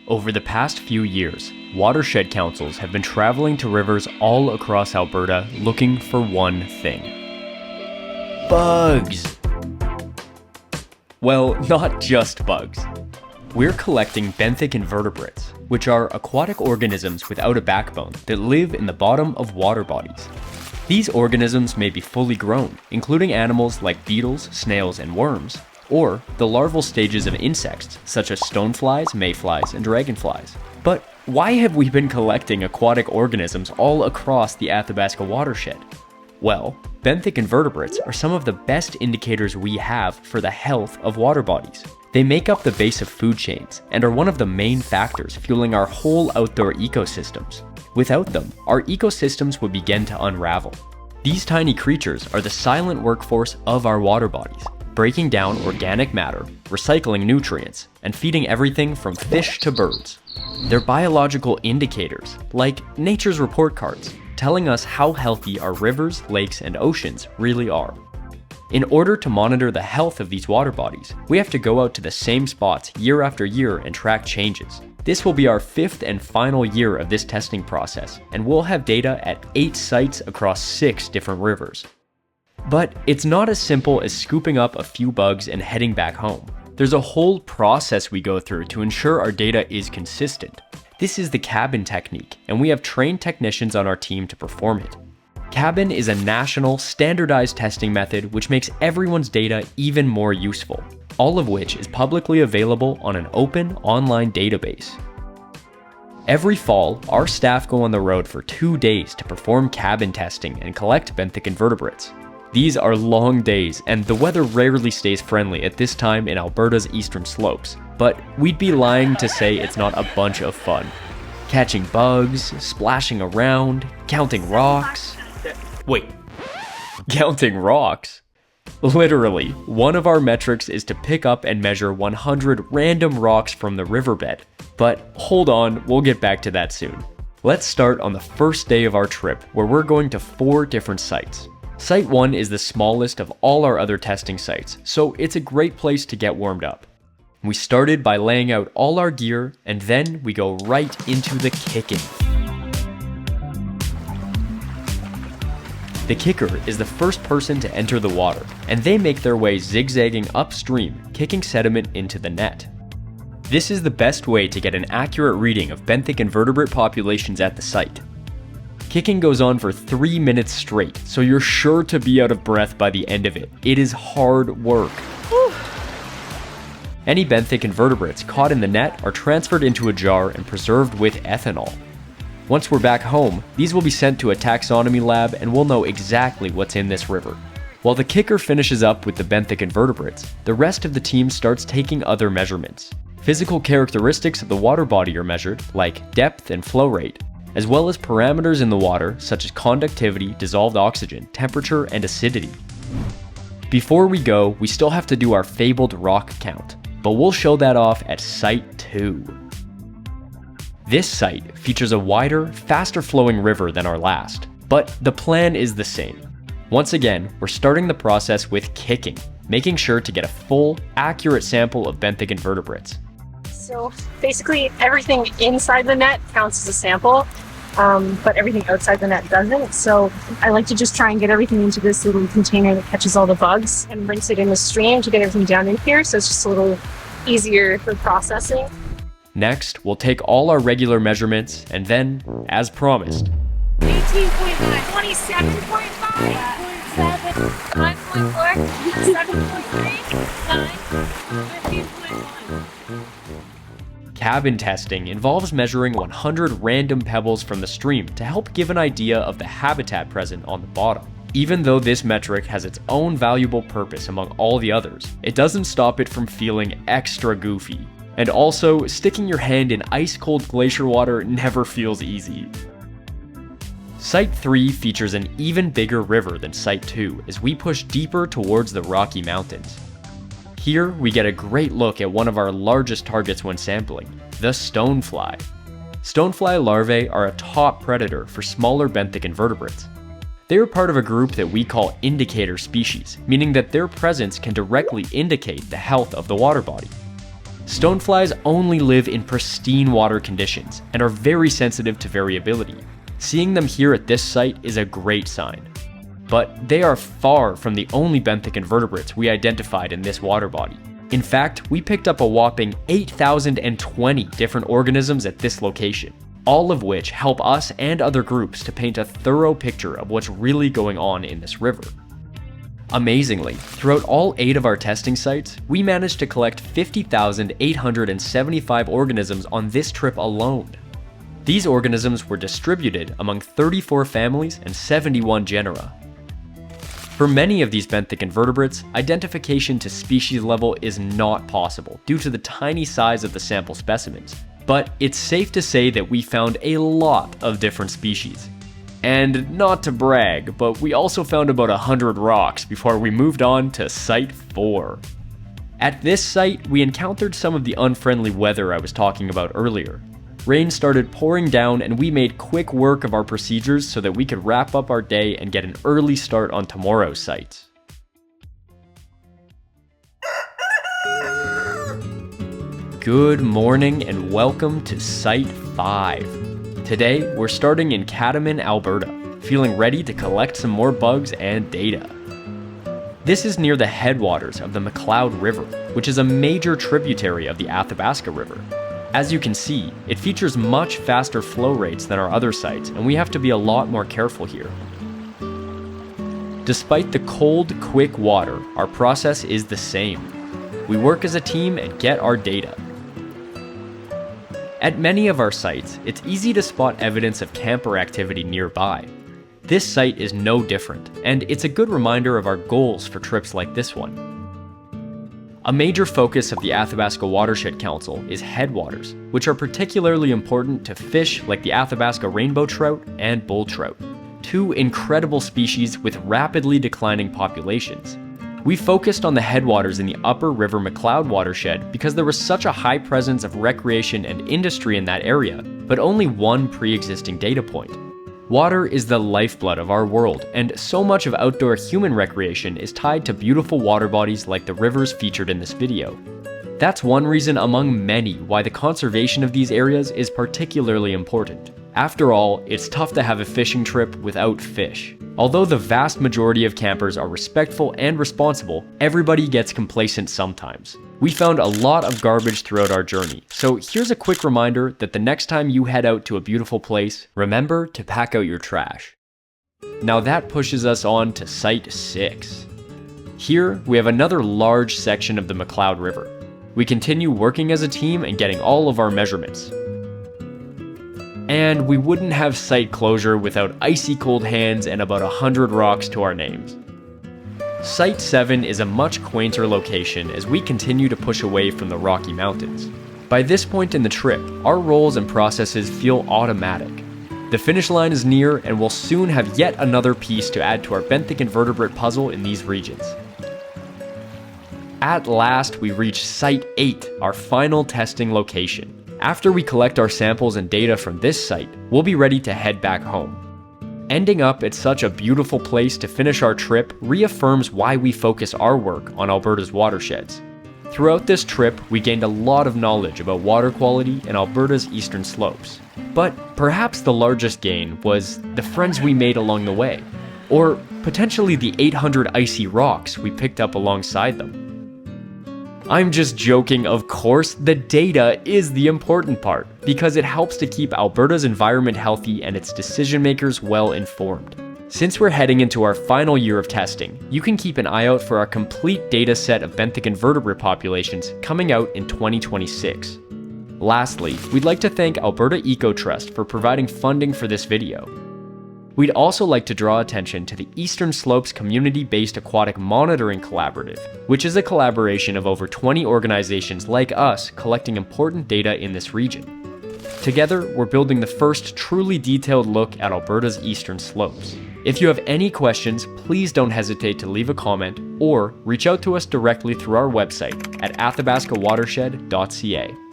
Over the past few years, watershed councils have been traveling to rivers all across Alberta looking for one thing. Bugs! Well, not just bugs. We're collecting benthic invertebrates, which are aquatic organisms without a backbone that live in the bottom of water bodies. These organisms may be fully grown, including animals like beetles, snails, and worms, or the larval stages of insects such as stoneflies, mayflies, and dragonflies. But why have we been collecting aquatic organisms all across the Athabasca watershed? Well, benthic invertebrates are some of the best indicators we have for the health of water bodies. They make up the base of food chains and are one of the main factors fueling our whole outdoor ecosystems. Without them, our ecosystems would begin to unravel. These tiny creatures are the silent workforce of our water bodies, breaking down organic matter, recycling nutrients, and feeding everything from fish to birds. They're biological indicators, like nature's report cards, telling us how healthy our rivers, lakes, and oceans really are. In order to monitor the health of these water bodies, we have to go out to the same spots year after year and track changes. This will be our 5th and final year of this testing process, and we'll have data at 8 sites across 6 different rivers. But it's not as simple as scooping up a few bugs and heading back home. There's a whole process we go through to ensure our data is consistent. This is the cabin technique, and we have trained technicians on our team to perform it. Cabin is a national, standardized testing method which makes everyone's data even more useful, all of which is publicly available on an open online database. Every fall, our staff go on the road for 2 days to perform cabin testing and collect benthic invertebrates. These are long days, and the weather rarely stays friendly at this time in Alberta's Eastern Slopes, but we'd be lying to say it's not a bunch of fun. Catching bugs, splashing around, counting rocks. Wait, counting rocks? Literally, one of our metrics is to pick up and measure 100 random rocks from the riverbed. But hold on, we'll get back to that soon. Let's start on the first day of our trip, where we're going to 4 different sites. Site 1 is the smallest of all our other testing sites, so it's a great place to get warmed up. We started by laying out all our gear, and then we go right into the kicking. The kicker is the first person to enter the water, and they make their way zigzagging upstream, kicking sediment into the net. This is the best way to get an accurate reading of benthic invertebrate populations at the site. Kicking goes on for 3 minutes straight, so you're sure to be out of breath by the end of it. It is hard work. Any benthic invertebrates caught in the net are transferred into a jar and preserved with ethanol. Once we're back home, these will be sent to a taxonomy lab and we'll know exactly what's in this river. While the kicker finishes up with the benthic invertebrates, the rest of the team starts taking other measurements. Physical characteristics of the water body are measured, like depth and flow rate, as well as parameters in the water such as conductivity, dissolved oxygen, temperature, and acidity. Before we go, we still have to do our fabled rock count, but we'll show that off at Site 2. This site features a wider, faster flowing river than our last, but the plan is the same. Once again, we're starting the process with kicking, making sure to get a full, accurate sample of benthic invertebrates. So basically everything inside the net counts as a sample, but everything outside the net doesn't. So I like to just try and get everything into this little container that catches all the bugs and rinse it in the stream to get everything down in here. So it's just a little easier for processing. Next, we'll take all our regular measurements and then, as promised, 18.9, 27.5, 9.7, 9.4, 7.3, 9, 15.1. Cabin testing involves measuring 100 random pebbles from the stream to help give an idea of the habitat present on the bottom. Even though this metric has its own valuable purpose among all the others, it doesn't stop it from feeling extra goofy. And also, sticking your hand in ice-cold glacier water never feels easy. Site 3 features an even bigger river than Site 2 as we push deeper towards the Rocky Mountains. Here, we get a great look at one of our largest targets when sampling, the stonefly. Stonefly larvae are a top predator for smaller benthic invertebrates. They are part of a group that we call indicator species, meaning that their presence can directly indicate the health of the water body. Stoneflies only live in pristine water conditions and are very sensitive to variability. Seeing them here at this site is a great sign. But they are far from the only benthic invertebrates we identified in this water body. In fact, we picked up a whopping 8,020 different organisms at this location, all of which help us and other groups to paint a thorough picture of what's really going on in this river. Amazingly, throughout all 8 of our testing sites, we managed to collect 50,875 organisms on this trip alone. These organisms were distributed among 34 families and 71 genera. For many of these benthic invertebrates, identification to species level is not possible due to the tiny size of the sample specimens, but it's safe to say that we found a lot of different species. And not to brag, but we also found about 100 rocks before we moved on to Site 4. At this site, we encountered some of the unfriendly weather I was talking about earlier. Rain started pouring down and we made quick work of our procedures so that we could wrap up our day and get an early start on tomorrow's sites. Good morning and welcome to Site 5. Today, we're starting in Catamount, Alberta, feeling ready to collect some more bugs and data. This is near the headwaters of the McLeod River, which is a major tributary of the Athabasca River. As you can see, it features much faster flow rates than our other sites, and we have to be a lot more careful here. Despite the cold, quick water, our process is the same. We work as a team and get our data. At many of our sites, it's easy to spot evidence of camper activity nearby. This site is no different, and it's a good reminder of our goals for trips like this one. A major focus of the Athabasca Watershed Council is headwaters, which are particularly important to fish like the Athabasca rainbow trout and bull trout, 2 incredible species with rapidly declining populations. We focused on the headwaters in the upper River McLeod watershed because there was such a high presence of recreation and industry in that area, but only one pre-existing data point. Water is the lifeblood of our world, and so much of outdoor human recreation is tied to beautiful water bodies like the rivers featured in this video. That's one reason among many why the conservation of these areas is particularly important. After all, it's tough to have a fishing trip without fish. Although the vast majority of campers are respectful and responsible, everybody gets complacent sometimes. We found a lot of garbage throughout our journey, so here's a quick reminder that the next time you head out to a beautiful place, remember to pack out your trash. Now that pushes us on to Site 6. Here, we have another large section of the McLeod River. We continue working as a team and getting all of our measurements. And we wouldn't have site closure without icy cold hands and about 100 rocks to our names. Site 7 is a much quainter location as we continue to push away from the Rocky Mountains. By this point in the trip, our roles and processes feel automatic. The finish line is near and we'll soon have yet another piece to add to our benthic invertebrate puzzle in these regions. At last, we reach Site 8, our final testing location. After we collect our samples and data from this site, we'll be ready to head back home. Ending up at such a beautiful place to finish our trip reaffirms why we focus our work on Alberta's watersheds. Throughout this trip, we gained a lot of knowledge about water quality in Alberta's Eastern Slopes. But perhaps the largest gain was the friends we made along the way, or potentially the 800 icy rocks we picked up alongside them. I'm just joking, of course. The data is the important part, because it helps to keep Alberta's environment healthy and its decision makers well informed. Since we're heading into our final year of testing, you can keep an eye out for our complete data set of benthic invertebrate populations coming out in 2026. Lastly, we'd like to thank Alberta EcoTrust for providing funding for this video. We'd also like to draw attention to the Eastern Slopes Community-Based Aquatic Monitoring Collaborative, which is a collaboration of over 20 organizations like us collecting important data in this region. Together, we're building the first truly detailed look at Alberta's Eastern Slopes. If you have any questions, please don't hesitate to leave a comment or reach out to us directly through our website at athabascawatershed.ca.